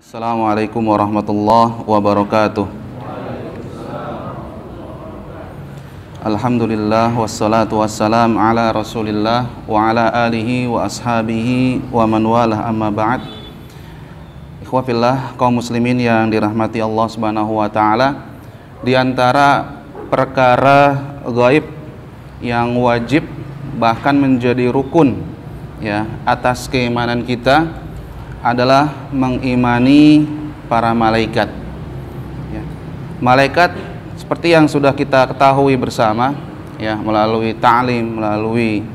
Assalamualaikum warahmatullahi wabarakatuh. Alhamdulillah wassalatu wassalam ala Rasulillah wa ala alihi wa ashabihi wa man walah, amma ba'd. Ikhwafillah, kaum muslimin yang dirahmati Allah Subhanahu wa taala, di antara perkara gaib yang wajib bahkan menjadi rukun ya atas keimanan kita adalah mengimani para malaikat ya. Malaikat seperti yang sudah kita ketahui bersama ya, melalui ta'lim, melalui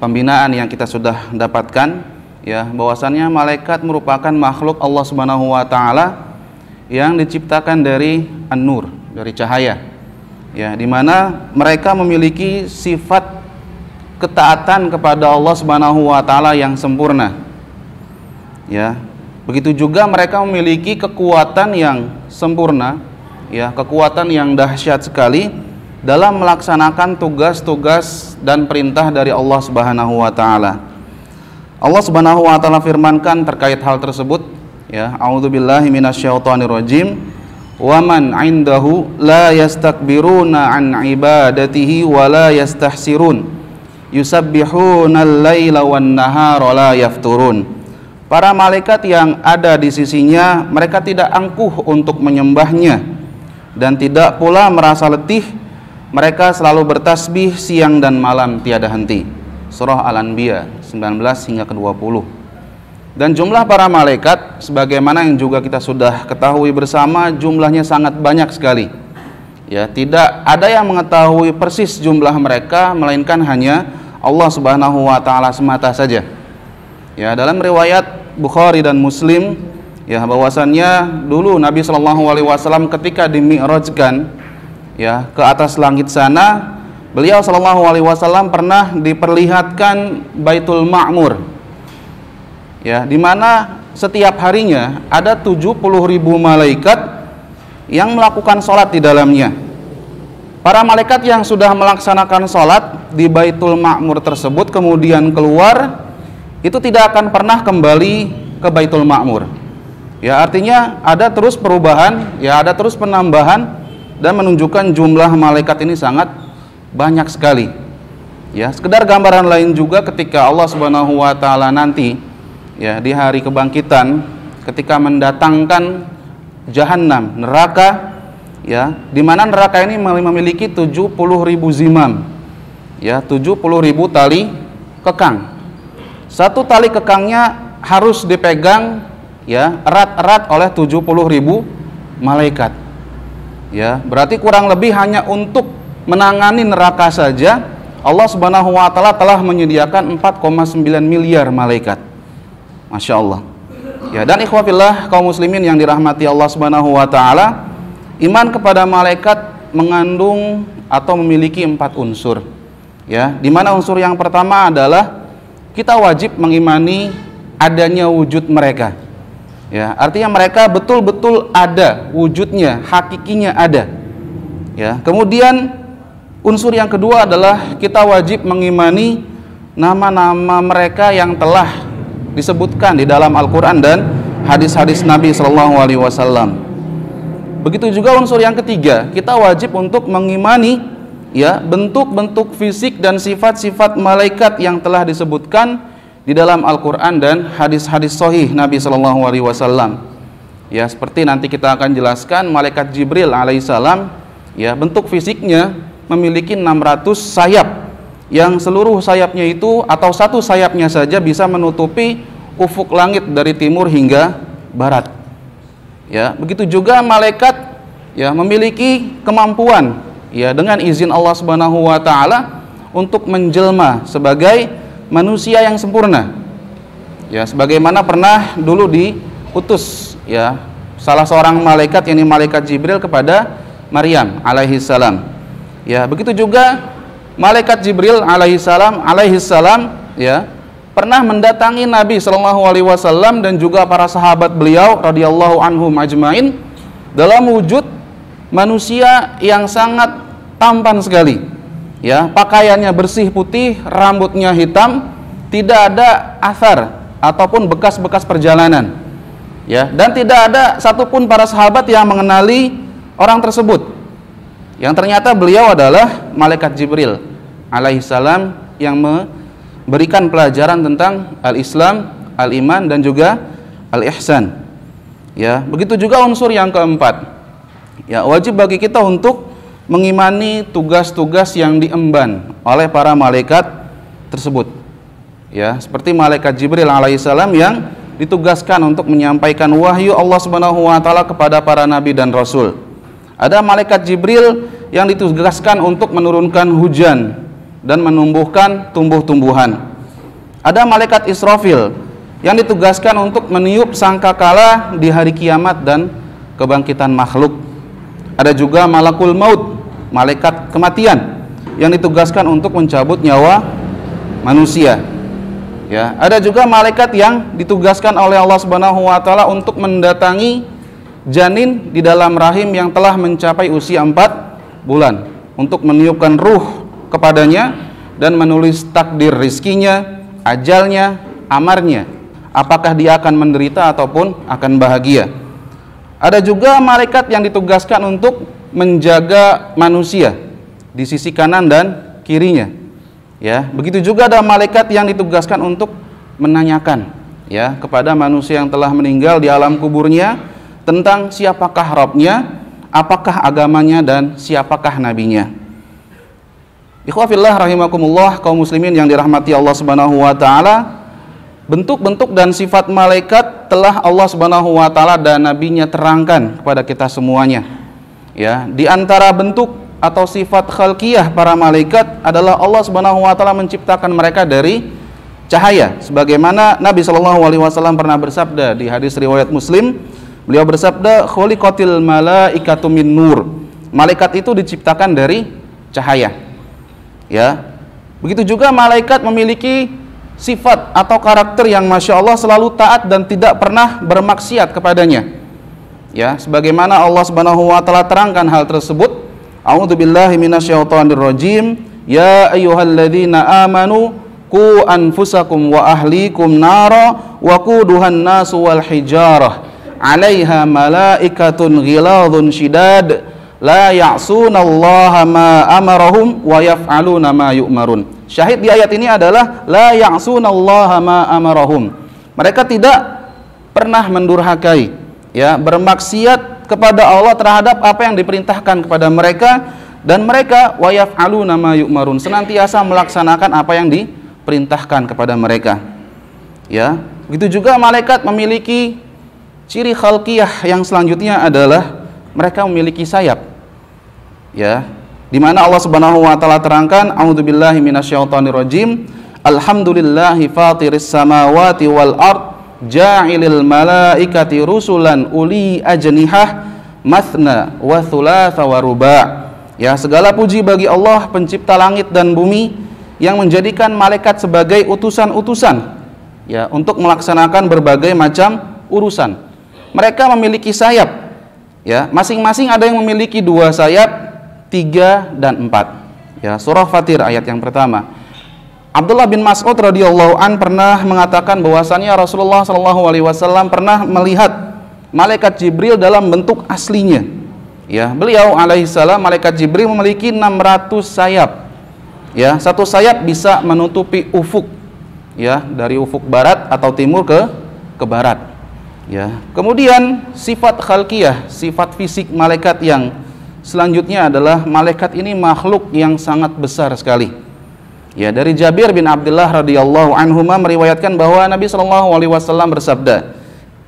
pembinaan yang kita sudah dapatkan ya, bahwasannya malaikat merupakan makhluk Allah Subhanahu wa taala yang diciptakan dari an-nur, dari cahaya ya, di mana mereka memiliki sifat ketaatan kepada Allah Subhanahu wa taala yang sempurna. Ya, begitu juga mereka memiliki kekuatan yang sempurna, ya, kekuatan yang dahsyat sekali dalam melaksanakan tugas-tugas dan perintah dari Allah Subhanahu wa taala. Allah Subhanahu wa taala firmankan terkait hal tersebut, ya, a'udzubillahi minasyaitonirrajim. Wa man 'indahu la yastakbiruna an ibadatihi wa la yastahsirun yusabbihuna al-laila wan nahara la yafturun. Para malaikat yang ada di sisinya, mereka tidak angkuh untuk menyembahnya dan tidak pula merasa letih. Mereka selalu bertasbih siang dan malam tiada henti. Surah Al-Anbiya 19 hingga ke-20. Dan jumlah para malaikat sebagaimana yang juga kita sudah ketahui bersama, jumlahnya sangat banyak sekali. Ya, tidak ada yang mengetahui persis jumlah mereka melainkan hanya Allah Subhanahu wa taala semata saja. Ya, dalam riwayat Bukhari dan Muslim ya, bahwasannya dulu Nabi Shallallahu alaihi wasallam ketika dimi'rajkan ya ke atas langit sana, beliau Shallallahu alaihi wasallam pernah diperlihatkan Baitul Ma'mur. Ya, di mana setiap harinya ada 70.000 malaikat yang melakukan sholat di dalamnya. Para malaikat yang sudah melaksanakan sholat di Baitul Ma'mur tersebut kemudian keluar, itu tidak akan pernah kembali ke Baitul Ma'mur. Ya, artinya ada terus perubahan, ya, ada terus penambahan, dan menunjukkan jumlah malaikat ini sangat banyak sekali. Ya, sekedar gambaran lain juga ketika Allah Subhanahu wa taala nanti ya di hari kebangkitan ketika mendatangkan Jahannam, neraka ya, di mana neraka ini memiliki 70.000 zimam. Ya, 70.000 tali kekang. Satu tali kekangnya harus dipegang ya erat-erat oleh 70.000 malaikat. Ya, berarti kurang lebih hanya untuk menangani neraka saja Allah Subhanahu wa taala telah menyediakan 4,9 miliar malaikat. Masya Allah. Ya, dan ikhwafillah kaum muslimin yang dirahmati Allah Subhanahu wa taala, iman kepada malaikat mengandung atau memiliki 4 unsur. Ya, di mana unsur yang pertama adalah kita wajib mengimani adanya wujud mereka. Ya, artinya mereka betul-betul ada wujudnya, hakikinya ada. Ya, kemudian unsur yang kedua adalah kita wajib mengimani nama-nama mereka yang telah disebutkan di dalam Al-Quran dan hadis-hadis Nabi Shallallahu alaihi wasallam. Begitu juga unsur yang ketiga, kita wajib untuk mengimani ya bentuk-bentuk fisik dan sifat-sifat malaikat yang telah disebutkan di dalam Al-Quran dan hadis-hadis sahih Nabi Shallallahu alaihi wasallam. Ya, seperti nanti kita akan jelaskan malaikat Jibril alaihissalam ya, bentuk fisiknya memiliki 600 sayap yang seluruh sayapnya itu atau satu sayapnya saja bisa menutupi ufuk langit dari timur hingga barat. Ya, begitu juga malaikat ya memiliki kemampuan ya dengan izin Allah Subhanahu wa taala untuk menjelma sebagai manusia yang sempurna. Ya, sebagaimana pernah dulu diutus ya salah seorang malaikat, yakni malaikat Jibril, kepada Maryam alaihissalam. Ya, begitu juga malaikat Jibril alaihissalam ya pernah mendatangi Nabi Shallallahu alaihi wasallam dan juga para sahabat beliau radhiyallahu anhum ajmain dalam wujud manusia yang sangat tampan sekali. Ya, pakaiannya bersih putih, rambutnya hitam, tidak ada athar ataupun bekas-bekas perjalanan. Ya, dan tidak ada satupun para sahabat yang mengenali orang tersebut. Yang ternyata beliau adalah malaikat Jibril alaihissalam yang memberikan pelajaran tentang al-Islam, al-iman dan juga al-ihsan. Ya, begitu juga unsur yang keempat. Ya, wajib bagi kita untuk mengimani tugas-tugas yang diemban oleh para malaikat tersebut. Ya, seperti malaikat Jibril alaihissalam yang ditugaskan untuk menyampaikan wahyu Allah Subhanahu wa taala kepada para nabi dan rasul. Ada malaikat Jibril yang ditugaskan untuk menurunkan hujan dan menumbuhkan tumbuh-tumbuhan. Ada malaikat Israfil yang ditugaskan untuk meniup sangkakala di hari kiamat dan kebangkitan makhluk. Ada juga malakul maut, malaikat kematian yang ditugaskan untuk mencabut nyawa manusia. Ya, ada juga malaikat yang ditugaskan oleh Allah Subhanahu wa taala untuk mendatangi janin di dalam rahim yang telah mencapai usia 4 bulan untuk meniupkan ruh kepadanya dan menulis takdir rizkinya, ajalnya, amarnya, apakah dia akan menderita ataupun akan bahagia. Ada juga malaikat yang ditugaskan untuk menjaga manusia di sisi kanan dan kirinya. Ya, begitu juga ada malaikat yang ditugaskan untuk menanyakan ya kepada manusia yang telah meninggal di alam kuburnya tentang siapakah Rabbnya, apakah agamanya dan siapakah nabinya. Ikhwafillah rahimakumullah, kaum muslimin yang dirahmati Allah Subhanahu wa taala, bentuk-bentuk dan sifat malaikat telah Allah Subhanahu wa taala dan nabinya terangkan kepada kita semuanya. Ya, di antara bentuk atau sifat khalqiyah para malaikat adalah Allah Subhanahu wa taala menciptakan mereka dari cahaya, sebagaimana Nabi sallallahu alaihi wasallam pernah bersabda di hadis riwayat Muslim. Beliau bersabda, khuliqatil malaikatu min nur. Malaikat itu diciptakan dari cahaya. Ya. Begitu juga malaikat memiliki sifat atau karakter yang masya Allah selalu taat dan tidak pernah bermaksiat kepadanya. Ya, sebagaimana Allah Subhanahu wa taala terangkan hal tersebut. A'udzubillahi minasyaitonirrajim. Ya ayyuhalladzina amanu qu anfusakum wa ahlikum nara wa quduhan nasu wal hijarah 'alaiha malaikatun ghiladun shidad la ya'sunallaha ma amarahum wa yaf'aluna ma yu'marun. Syahid di ayat ini adalah la ya'sunallaha ma amarahum. Mereka tidak pernah mendurhakai, ya, bermaksiat kepada Allah terhadap apa yang diperintahkan kepada mereka, dan mereka wa yaf'aluna ma yu'marun, senantiasa melaksanakan apa yang diperintahkan kepada mereka. Ya, begitu juga malaikat memiliki ciri khalqiyah yang selanjutnya adalah mereka memiliki sayap. Ya, di mana Allah Subhanahu wa taala terangkan, a'udzubillahi minasyaitonirrajim, alhamdulillahi fatiris samawati wal ard ja'ilil malaikati rusulan uli ajnihah mathna wa thulatha wa ruba'. Ya, segala puji bagi Allah pencipta langit dan bumi yang menjadikan malaikat sebagai utusan-utusan, ya, untuk melaksanakan berbagai macam urusan. Mereka memiliki sayap, ya, masing-masing ada yang memiliki 2 sayap, 3 dan 4. Ya, surah Fatir ayat yang pertama. Abdullah bin Mas'ud radhiyallahu an pernah mengatakan bahwasannya Rasulullah sallallahu alaihi wasallam pernah melihat malaikat Jibril dalam bentuk aslinya. Ya, beliau alaihissalam, malaikat Jibril memiliki 600 sayap. Ya, satu sayap bisa menutupi ufuk, ya, dari ufuk barat atau timur ke barat. Ya, kemudian sifat khalqiyah, sifat fisik malaikat yang selanjutnya adalah malaikat ini makhluk yang sangat besar sekali. Ya, dari Jabir bin Abdullah radhiyallahu anhuma meriwayatkan bahwa Nabi sallallahu alaihi wasallam bersabda,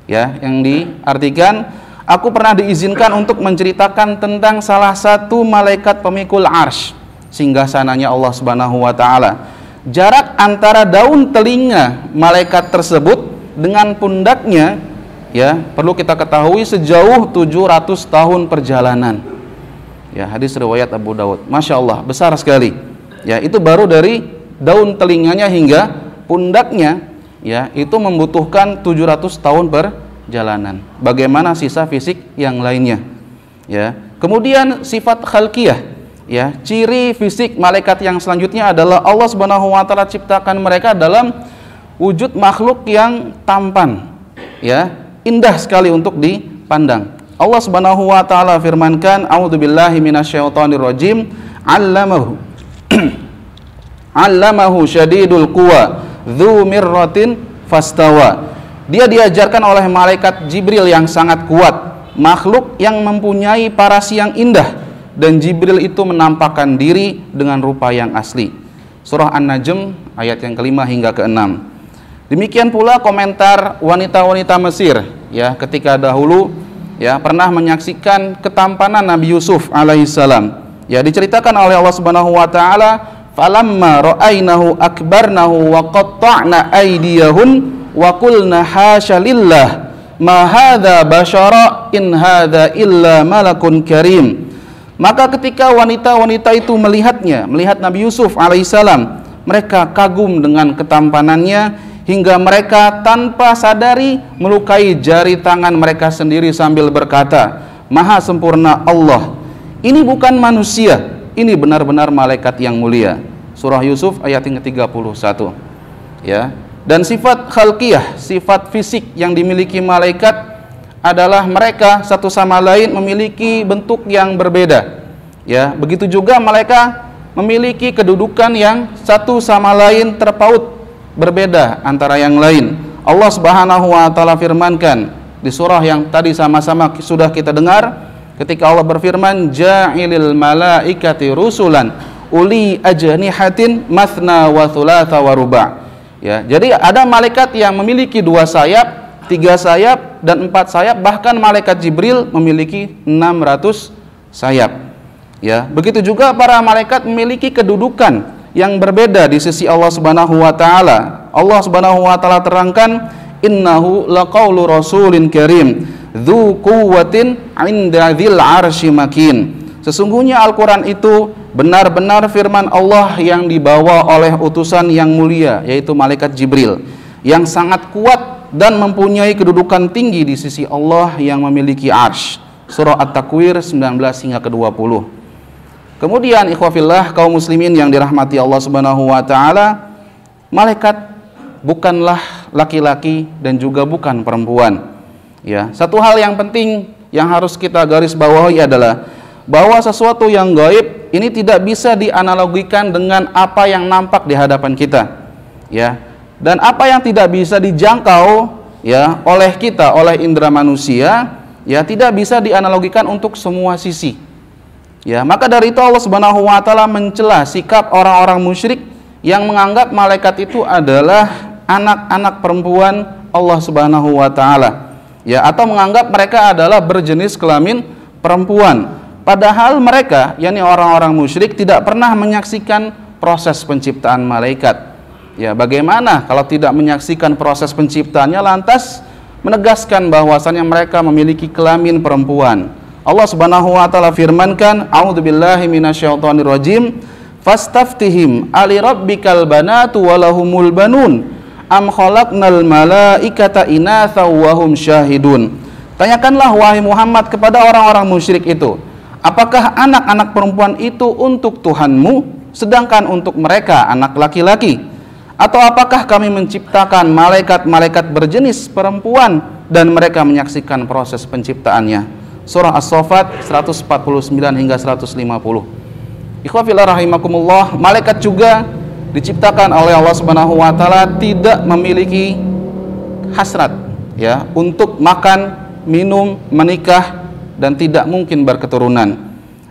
ya, yang diartikan, aku pernah diizinkan untuk menceritakan tentang salah satu malaikat pemikul arsy, singgasananya Allah Subhanahu wa taala. Jarak antara daun telinga malaikat tersebut dengan pundaknya, ya, perlu kita ketahui sejauh 700 tahun perjalanan. Ya, hadis riwayat Abu Daud. Masya Allah, besar sekali. Ya, itu baru dari daun telinganya hingga pundaknya, ya, itu membutuhkan 700 tahun perjalanan. Bagaimana sisa fisik yang lainnya? Ya. Kemudian sifat khalqiyah, ya, ciri fisik malaikat yang selanjutnya adalah Allah Subhanahu wa taala ciptakan mereka dalam wujud makhluk yang tampan, ya, indah sekali untuk dipandang. Allah Subhanahu wa taala firmankan, a'udzubillahi minasyaitonirrajim, 'allamahu syadidul quwa dzu mirratin fastawa. Dia diajarkan oleh malaikat Jibril yang sangat kuat, makhluk yang mempunyai parasi yang indah, dan Jibril itu menampakkan diri dengan rupa yang asli. Surah An-Najm ayat yang kelima hingga keenam. Demikian pula komentar wanita-wanita Mesir, ya, ketika dahulu, ya, pernah menyaksikan ketampanan Nabi Yusuf alaihissalam. Ya, diceritakan oleh Allah Subhanahu wa taala, falamma ra'ainahu akbarnahu wa qatta'na aydiyahun wa qulna hasya lillah ma hadza basyara in hadza illa malakun karim. Maka ketika wanita-wanita itu melihatnya, melihat Nabi Yusuf alaihissalam, mereka kagum dengan ketampanannya hingga mereka tanpa sadari melukai jari tangan mereka sendiri sambil berkata, Maha sempurna Allah, ini bukan manusia, ini benar-benar malaikat yang mulia. Surah Yusuf ayat yang ke-31. Ya. Dan sifat khalqiyah, sifat fisik yang dimiliki malaikat adalah mereka satu sama lain memiliki bentuk yang berbeda. Ya, begitu juga mereka memiliki kedudukan yang satu sama lain terpaut, berbeda antara yang lain. Allah Subhanahu wa taala firmankan di surah yang tadi sama-sama sudah kita dengar, ketika Allah berfirman, ja'ilil malaikati rusulan uli ajnihatin mathna wa thulatha wa ruba'. Ya, jadi ada malaikat yang memiliki 2 sayap, 3 sayap, dan 4 sayap, bahkan malaikat Jibril memiliki 600 sayap. Ya, begitu juga para malaikat memiliki kedudukan yang berbeda di sisi Allah Subhanahu wa taala. Allah Subhanahu wa taala terangkan, innahu laqaulu rasulin karim dzu quwwatin 'inda dzil 'arsy makin. Sesungguhnya Al-Qur'an itu benar-benar firman Allah yang dibawa oleh utusan yang mulia, yaitu malaikat Jibril, yang sangat kuat dan mempunyai kedudukan tinggi di sisi Allah yang memiliki arsy. Surah At-Takwir 19 hingga ke-20. Kemudian ikhwafillah kaum muslimin yang dirahmati Allah Subhanahu wa taala, malaikat bukanlah laki-laki dan juga bukan perempuan. Ya, satu hal yang penting yang harus kita garis bawahi adalah bahwa sesuatu yang gaib ini tidak bisa dianalogikan dengan apa yang nampak di hadapan kita. Ya. Dan apa yang tidak bisa dijangkau, ya, oleh kita, oleh indera manusia, ya, tidak bisa dianalogikan untuk semua sisi. Ya, maka dari itu Allah Subhanahu wa taala mencela sikap orang-orang musyrik yang menganggap malaikat itu adalah anak-anak perempuan Allah Subhanahu wa taala. Ya, atau menganggap mereka adalah berjenis kelamin perempuan. Padahal mereka, yakni orang-orang musyrik, tidak pernah menyaksikan proses penciptaan malaikat. Ya, bagaimana kalau tidak menyaksikan proses penciptaannya lantas menegaskan bahwasannya mereka memiliki kelamin perempuan? Allah Subhanahu wa taala firmankan, a'udzubillahi minasyaitonirrajim, fastaftihim alirabbikal banatu walahumul banun am khalaqnal malaikata inatha wa hum syahidun. Tanyakanlah wahai Muhammad kepada orang-orang musyrik itu, apakah anak-anak perempuan itu untuk Tuhanmu sedangkan untuk mereka anak laki-laki? Atau apakah kami menciptakan malaikat-malaikat berjenis perempuan dan mereka menyaksikan proses penciptaannya? Surah As-Saffat 149 hingga 150. Ikhwafillah rahimakumullah, malaikat juga diciptakan oleh Allah Subhanahu wa taala tidak memiliki hasrat, ya, untuk makan, minum, menikah, dan tidak mungkin berketurunan.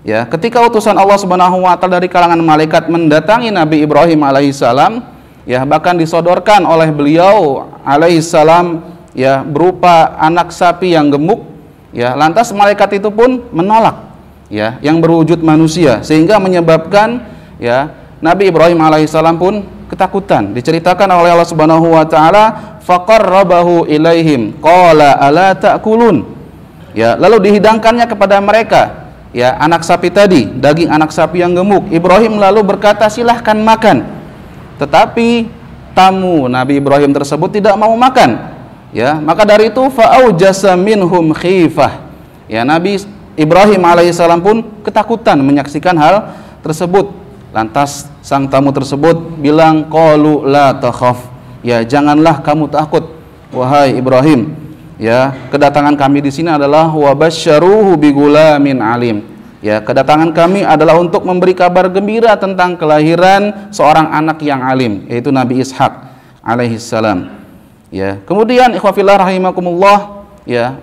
Ya, ketika utusan Allah Subhanahu wa taala dari kalangan malaikat mendatangi Nabi Ibrahim alaihissalam, ya, bahkan disodorkan oleh beliau alaihissalam, ya, berupa anak sapi yang gemuk. Ya, lantas malaikat itu pun menolak, ya, yang berwujud manusia, sehingga menyebabkan, ya, Nabi Ibrahim alaihissalam pun ketakutan. Diceritakan oleh Allah Subhanahu wa taala, faqarrabahu ilaihim qala ala ta'kulun. Ya, lalu dihidangkannya kepada mereka, ya, anak sapi tadi, daging anak sapi yang gemuk. Ibrahim lalu berkata, silahkan makan. Tetapi tamu Nabi Ibrahim tersebut tidak mau makan. Ya, maka dari itu fa'aujasa minhum khifah. Ya, Nabi Ibrahim alaihissalam pun ketakutan menyaksikan hal tersebut. Lantas sang tamu tersebut bilang, qalu la takhaf. Ya, janganlah kamu takut wahai Ibrahim. Ya, kedatangan kami di sini adalah wa basyaruhu bigulamin alim. Ya, kedatangan kami adalah untuk memberi kabar gembira tentang kelahiran seorang anak yang alim, yaitu Nabi Ishak alaihissalam. Ya, kemudian ikhwafillah rahimakumullah, ya,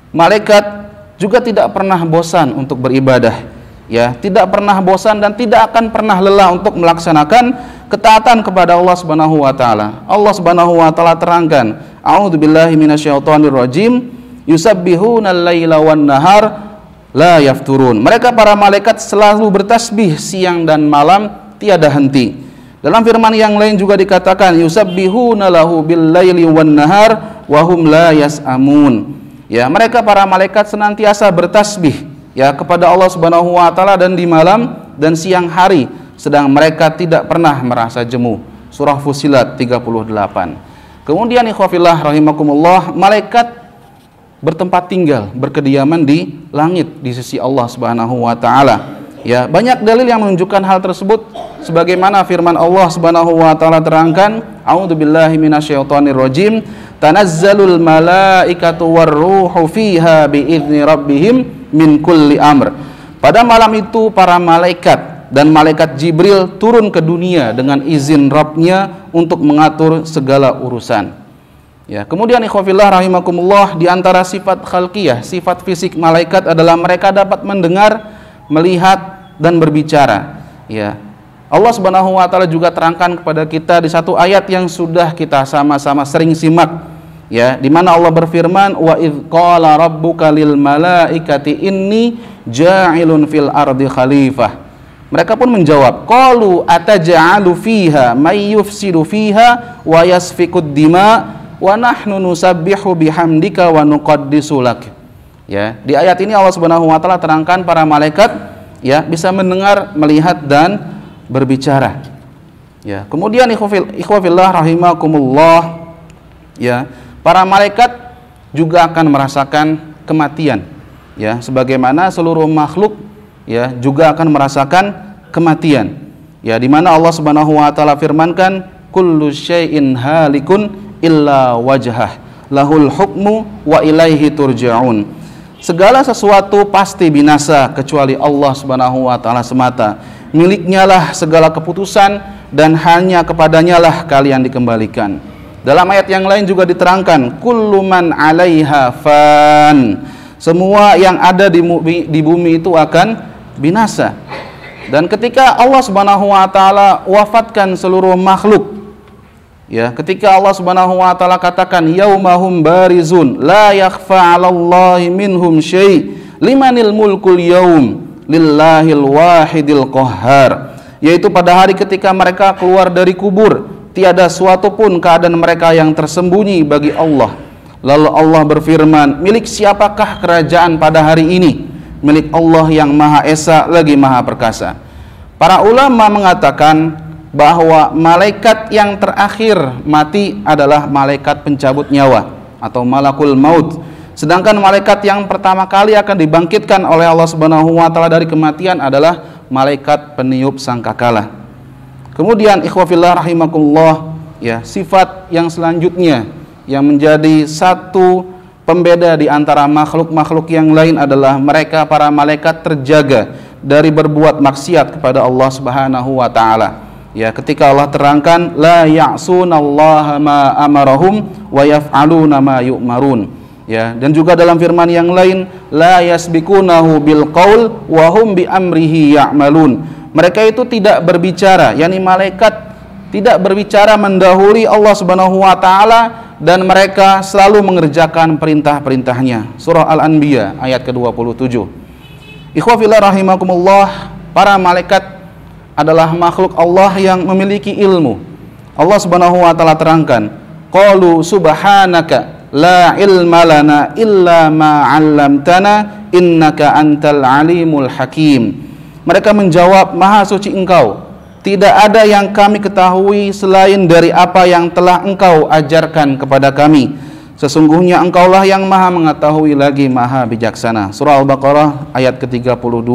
malaikat juga tidak pernah bosan untuk beribadah. Ya, tidak pernah bosan dan tidak akan pernah lelah untuk melaksanakan ketaatan kepada Allah Subhanahu wa taala. Allah Subhanahu wa taala terangkan, a'udzubillahi minasyaitonir rajim, yusabbihuna al-laila wan nahar la yafturun. Mereka para malaikat selalu bertasbih siang dan malam tiada henti. Dalam firman yang lain juga dikatakan yusabbihuna lahu bil laili wan nahar wa hum la yas'amun. Ya, mereka para malaikat senantiasa bertasbih ya kepada Allah Subhanahu wa taala dan di malam dan siang hari, sedang mereka tidak pernah merasa jemu. Surah Fussilat 38. Kemudian ikhwafillah rahimakumullah, malaikat bertempat tinggal, berkediaman di langit di sisi Allah Subhanahu wa taala. Ya, banyak dalil yang menunjukkan hal tersebut sebagaimana firman Allah Subhanahu wa taala terangkan, a'udzubillahi minasyaitonir rajim, tanazzalul malaikatu warruhu fiha biizni rabbihim min kulli amr. Pada malam itu para malaikat dan malaikat Jibril turun ke dunia dengan izin Rabb-nya untuk mengatur segala urusan. Ya, kemudian ikhwafillah rahimakumullah, di antara sifat khalqiyah, sifat fisik malaikat adalah mereka dapat mendengar, melihat dan berbicara. Ya. Allah Subhanahu wa taala juga terangkan kepada kita di satu ayat yang sudah kita sama-sama sering simak, ya, di mana Allah berfirman, wa idz qala rabbuka lil malaikati inni ja'ilun fil ardi khalifah. Mereka pun menjawab, qalu ataj'alu fiha may yufsidu fiha wa yasfikud dima wa nahnu nusabbihu bihamdika wa nuqaddisu lak. Ya, di ayat ini Allah Subhanahu wa taala terangkan para malaikat ya bisa mendengar, melihat dan berbicara. Ya, kemudian ikhwafillah rahimakumullah, ya, para malaikat juga akan merasakan kematian. Ya, sebagaimana seluruh makhluk ya juga akan merasakan kematian. Ya, di mana Allah Subhanahu wa taala firmankan, kullu syai'in halikun illa wajhah lahul hukmu wa ilaihi turja'un. Segala sesuatu pasti binasa kecuali Allah Subhanahu wa taala semata. Miliknya lah segala keputusan dan hanya kepadanya lah kalian dikembalikan. Dalam ayat yang lain juga diterangkan, kullu man 'alaiha fan. Semua yang ada di bumi itu akan binasa. Dan ketika Allah Subhanahu wa taala wafatkan seluruh makhluk, ya, ketika Allah Subhanahu wa taala katakan yaumahum barizun la yakhfa 'alallahi minhum syai' limanil mulkul yaum lillahil wahidil qahhar, yaitu pada hari ketika mereka keluar dari kubur tiada suatu pun keadaan mereka yang tersembunyi bagi Allah. Lalu Allah berfirman, milik siapakah kerajaan pada hari ini? Milik Allah yang Maha Esa lagi Maha Perkasa. Para ulama mengatakan bahwa malaikat yang terakhir mati adalah malaikat pencabut nyawa atau malakul maut. Sedangkan malaikat yang pertama kali akan dibangkitkan oleh Allah Subhanahu wa taala dari kematian adalah malaikat peniup sangkakala. Kemudian ikhwafillah rahimakumullah, ya, sifat yang selanjutnya yang menjadi satu pembeda di antara makhluk-makhluk yang lain adalah mereka para malaikat terjaga dari berbuat maksiat kepada Allah Subhanahu wa taala. Ya, ketika Allah terangkan la ya'sunallaha ma amarahum wa yaf'aluna ma yu'marun. Ya, dan juga dalam firman yang lain la yasbikunahu bil qaul wa hum bi amrihi ya'malun. Mereka itu tidak berbicara, yakni malaikat tidak berbicara mendahului Allah Subhanahu wa taala dan mereka selalu mengerjakan perintah-perintahnya. Surah Al-Anbiya ayat ke-27. Ikhwafillah rahimakumullah, para malaikat adalah makhluk Allah yang memiliki ilmu. Allah Subhanahu wa taala terangkan, qalu subhanaka la ilma lana illa ma 'allamtana innaka antal alimul hakim. Mereka menjawab, maha suci engkau, tidak ada yang kami ketahui selain dari apa yang telah engkau ajarkan kepada kami. Sesungguhnya engkaulah yang maha mengetahui lagi maha bijaksana. Surah Al-Baqarah ayat ke-32.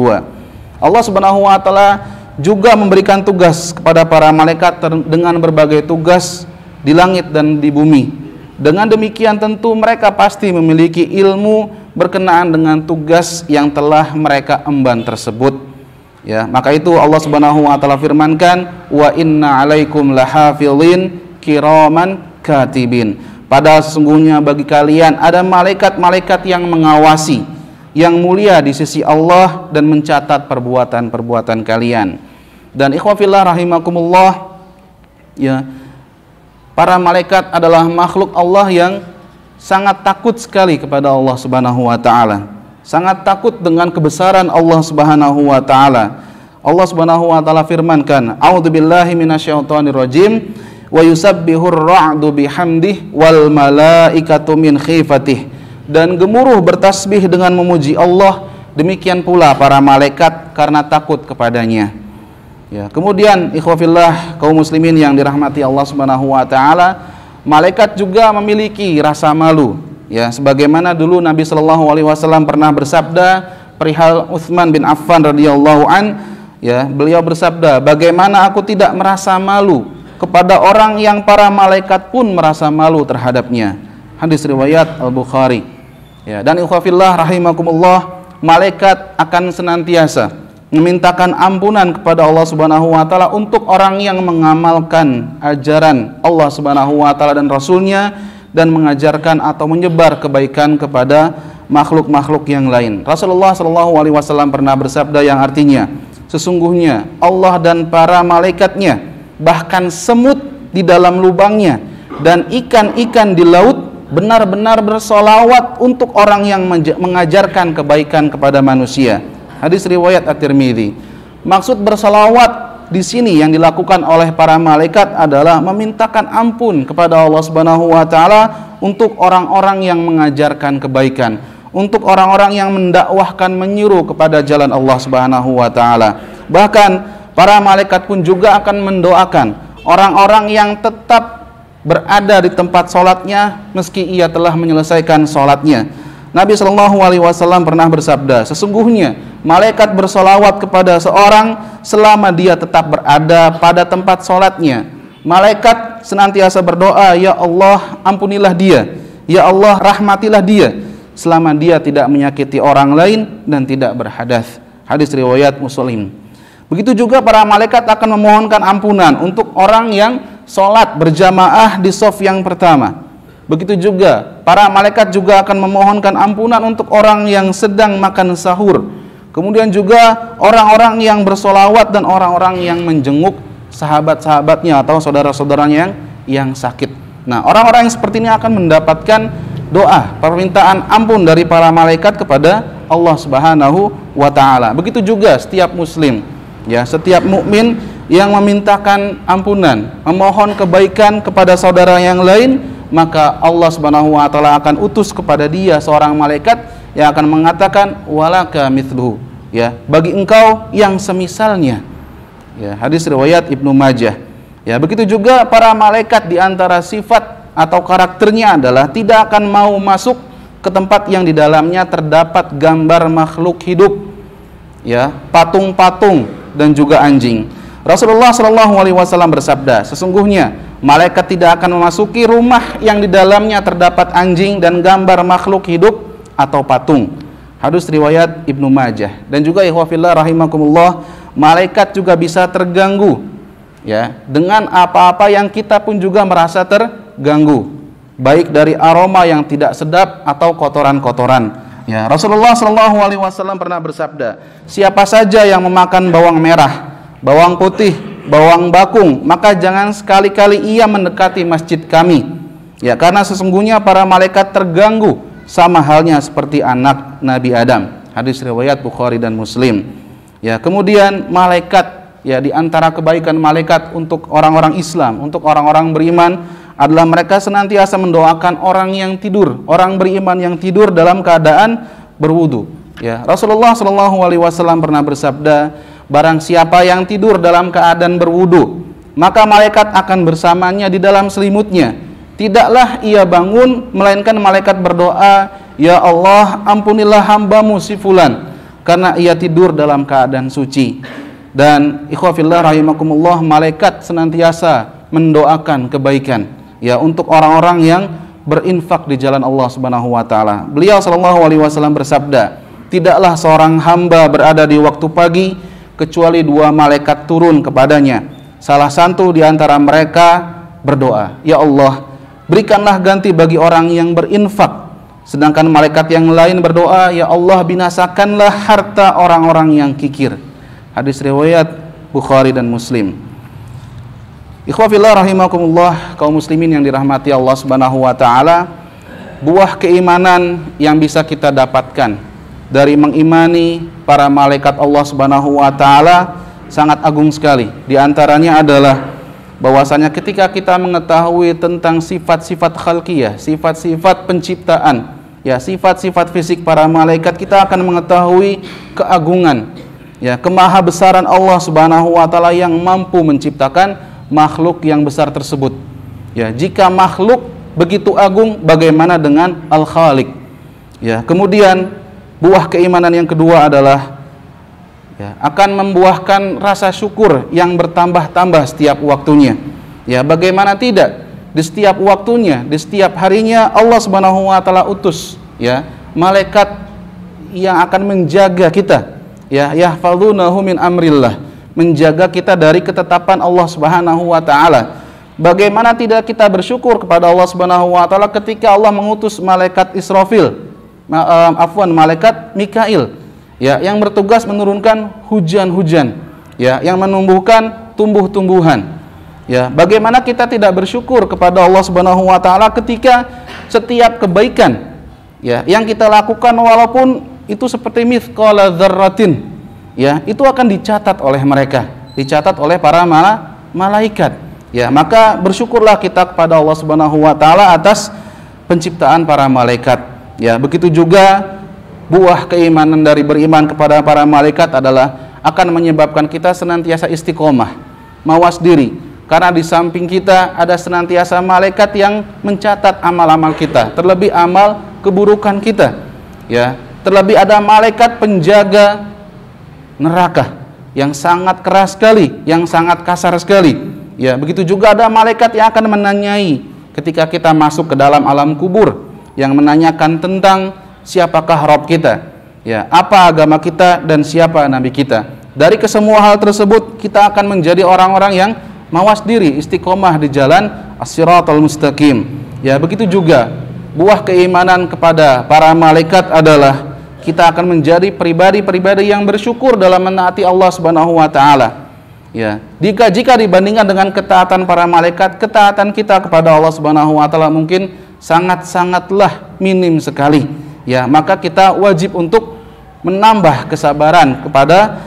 Allah Subhanahu wa taala juga memberikan tugas kepada para malaikat dengan berbagai tugas di langit dan di bumi. Dengan demikian tentu mereka pasti memiliki ilmu berkenaan dengan tugas yang telah mereka emban tersebut. Ya, maka itu Allah Subhanahu wa taala firmankan, "Wa inna 'alaikum lahafizin kiraman katibin." Padahal sesungguhnya bagi kalian ada malaikat-malaikat yang mengawasi, yang mulia di sisi Allah dan mencatat perbuatan-perbuatan kalian. Dan ikhwah fillah rahimakumullah, ya, para malaikat adalah makhluk Allah yang sangat takut sekali kepada Allah Subhanahu wa taala. Sangat takut dengan kebesaran Allah Subhanahu wa taala. Allah Subhanahu wa taala firmankan, "A'udzubillahi minasyaitonirrajim wa yusabbihur ra'du bihamdihi wal malaikatu min khifatih." Dan gemuruh bertasbih dengan memuji Allah, demikian pula para malaikat karena takut kepadanya. Ya, kemudian ikhwafillah kaum muslimin yang dirahmati Allah Subhanahu wa taala, malaikat juga memiliki rasa malu. Ya, sebagaimana dulu Nabi Shallallahu alaihi wasallam pernah bersabda perihal Utsman bin Affan radhiyallahu an, ya, beliau bersabda, "Bagaimana aku tidak merasa malu kepada orang yang para malaikat pun merasa malu terhadapnya." Hadis riwayat Al-Bukhari. Ya, dan ikhwafillah rahimakumullah, malaikat akan senantiasa memintakan ampunan kepada Allah Subhanahu wa taala untuk orang yang mengamalkan ajaran Allah Subhanahu wa taala dan Rasulnya dan mengajarkan atau menyebar kebaikan kepada makhluk-makhluk yang lain. Rasulullah Shallallahu alaihi wasallam pernah bersabda yang artinya, sesungguhnya Allah dan para malaikatnya, bahkan semut di dalam lubangnya dan ikan-ikan di laut benar-benar bersolawat untuk orang yang mengajarkan kebaikan kepada manusia. Hadis riwayat At-Tirmidzi. Maksud bersalawat di sini yang dilakukan oleh para malaikat adalah memintakan ampun kepada Allah Subhanahu wa taala untuk orang-orang yang mengajarkan kebaikan, untuk orang-orang yang mendakwahkan, menyuruh kepada jalan Allah Subhanahu wa taala. Bahkan para malaikat pun juga akan mendoakan orang-orang yang tetap berada di tempat sholatnya meski ia telah menyelesaikan sholatnya. Nabi Shallallahu alaihi wasallam pernah bersabda, sesungguhnya malaikat bersolawat kepada seorang selama dia tetap berada pada tempat sholatnya. Malaikat senantiasa berdoa, "Ya Allah, ampunilah dia, ya Allah, rahmatilah dia," selama dia tidak menyakiti orang lain dan tidak berhadas. Hadis riwayat Muslim. Begitu juga para malaikat akan memohonkan ampunan untuk orang yang sholat berjamaah di shaf yang pertama. Begitu juga para malaikat juga akan memohonkan ampunan untuk orang yang sedang makan sahur. Kemudian juga orang-orang yang bersolawat dan orang-orang yang menjenguk sahabat-sahabatnya atau saudara-saudaranya yang sakit. Nah, orang-orang yang seperti ini akan mendapatkan doa, permintaan ampun dari para malaikat kepada Allah Subhanahu wa taala. Begitu juga setiap muslim, ya, setiap mukmin yang memintakan ampunan, memohon kebaikan kepada saudara yang lain, maka Allah Subhanahu wa taala akan utus kepada dia seorang malaikat yang akan mengatakan, "Walaka mithluhu," ya, bagi engkau yang semisalnya. Ya, hadis riwayat Ibnu Majah. Ya, begitu juga para malaikat di antara sifat atau karakternya adalah tidak akan mau masuk ke tempat yang di dalamnya terdapat gambar makhluk hidup, ya, patung-patung dan juga anjing. Rasulullah Shallallahu alaihi wasallam bersabda, sesungguhnya malaikat tidak akan memasuki rumah yang di dalamnya terdapat anjing dan gambar makhluk hidup atau patung. Hadis riwayat Ibnu Majah. Dan juga ikhwah fillah rahimakumullah, malaikat juga bisa terganggu, ya, dengan apa-apa yang kita pun juga merasa terganggu, baik dari aroma yang tidak sedap atau kotoran-kotoran. Ya, Rasulullah Shallallahu alaihi wasallam pernah bersabda, siapa saja yang memakan bawang merah, bawang putih, bawang bakung, maka jangan sekali-kali ia mendekati masjid kami. Ya, karena sesungguhnya para malaikat terganggu sama halnya seperti anak Nabi Adam. Hadis riwayat Bukhari dan Muslim. Ya, kemudian malaikat, ya, di antara kebaikan malaikat untuk orang-orang Islam, untuk orang-orang beriman adalah mereka senantiasa mendoakan orang yang tidur, orang beriman yang tidur dalam keadaan berwudu. Ya, Rasulullah Shallallahu alaihi wasallam pernah bersabda, barang siapa yang tidur dalam keadaan berwudu, maka malaikat akan bersamanya di dalam selimutnya. Tidaklah ia bangun, melainkan malaikat berdoa, "Ya Allah, ampunilah hambamu si fulan, karena ia tidur dalam keadaan suci." Dan ikhwafillah rahimakumullah, malaikat senantiasa mendoakan kebaikan, ya, untuk orang-orang yang berinfak di jalan Allah Subhanahu wa taala. Beliau sallallahu alaihi wasallam bersabda, "Tidaklah seorang hamba berada di waktu pagi kecuali 2 malaikat turun kepadanya. Salah satu di antara mereka berdoa, 'Ya Allah, berikanlah ganti bagi orang yang berinfak.' Sedangkan malaikat yang lain berdoa, 'Ya Allah, binasakanlah harta orang-orang yang kikir.'" Hadis riwayat Bukhari dan Muslim. Ikhwah fillah rahimakumullah, kaum muslimin yang dirahmati Allah Subhanahu wa taala, buah keimanan yang bisa kita dapatkan dari mengimani para malaikat Allah Subhanahu wa taala sangat agung sekali. Di antaranya adalah bahwasanya ketika kita mengetahui tentang sifat-sifat khalqiyah, sifat-sifat penciptaan, ya, sifat-sifat fisik para malaikat, kita akan mengetahui keagungan, ya, kemahabesaran Allah Subhanahu wa taala yang mampu menciptakan makhluk yang besar tersebut. Ya, jika makhluk begitu agung, bagaimana dengan Al-Khaliq? Ya, kemudian buah keimanan yang kedua adalah, ya, akan membuahkan rasa syukur yang bertambah-tambah setiap waktunya. Ya, bagaimana tidak? Di setiap waktunya, di setiap harinya Allah Subhanahu wa taala utus, ya, malaikat yang akan menjaga kita, ya, yahfazunahu min amrillah, menjaga kita dari ketetapan Allah Subhanahu wa taala. Bagaimana tidak kita bersyukur kepada Allah Subhanahu wa taala ketika Allah mengutus malaikat Israfil, malaikat Mikail, ya, yang bertugas menurunkan hujan-hujan, ya, yang menumbuhkan tumbuh-tumbuhan. Ya, bagaimana kita tidak bersyukur kepada Allah Subhanahu wa taala ketika setiap kebaikan, ya, yang kita lakukan walaupun itu seperti mithqala dzarratin, ya, itu akan dicatat oleh mereka, dicatat oleh para malaikat. Ya, maka bersyukurlah kita kepada Allah Subhanahu wa taala atas penciptaan para malaikat. Ya, begitu juga buah keimanan dari beriman kepada para malaikat adalah akan menyebabkan kita senantiasa istiqomah, mawas diri, karena di samping kita ada senantiasa malaikat yang mencatat amal-amal kita, terlebih amal keburukan kita. Ya, terlebih ada malaikat penjaga neraka yang sangat keras sekali, yang sangat kasar sekali. Ya, begitu juga ada malaikat yang akan menanyai ketika kita masuk ke dalam alam kubur, yang menanyakan tentang siapakah Rabb kita, ya, apa agama kita dan siapa nabi kita. Dari kesemua hal tersebut kita akan menjadi orang-orang yang mawas diri, istiqomah di jalan as-siratal mustaqim. Ya, begitu juga buah keimanan kepada para malaikat adalah kita akan menjadi pribadi-pribadi yang bersyukur dalam menaati Allah Subhanahu wa taala. Ya, jika dibandingkan dengan ketaatan para malaikat, ketaatan kita kepada Allah Subhanahu wa taala mungkin sangat-sangatlah minim sekali. Ya, maka kita wajib untuk menambah kesabaran kepada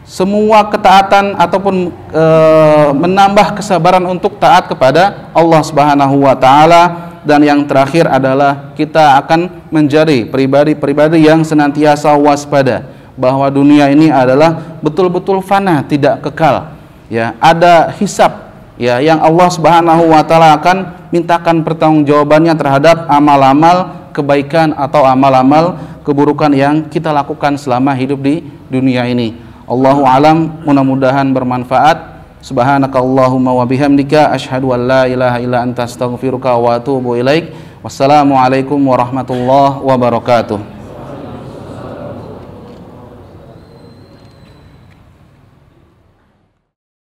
semua ketaatan ataupun menambah kesabaran untuk taat kepada Allah Subhanahu wa taala. Dan yang terakhir adalah kita akan menjadi pribadi-pribadi yang senantiasa waspada bahwa dunia ini adalah betul-betul fana, tidak kekal. Ya, ada hisab, ya, yang Allah Subhanahu wa taala akan mintakan pertanggungjawabannya terhadap amal-amal kebaikan atau amal-amal keburukan yang kita lakukan selama hidup di dunia ini. Allahu alam, mudah-mudahan bermanfaat. Subhanakallahumma wa bihamdika asyhadu an la ilaha illa anta astaghfiruka wa atubu ilaik. Wassalamualaikum warahmatullahi wabarakatuh.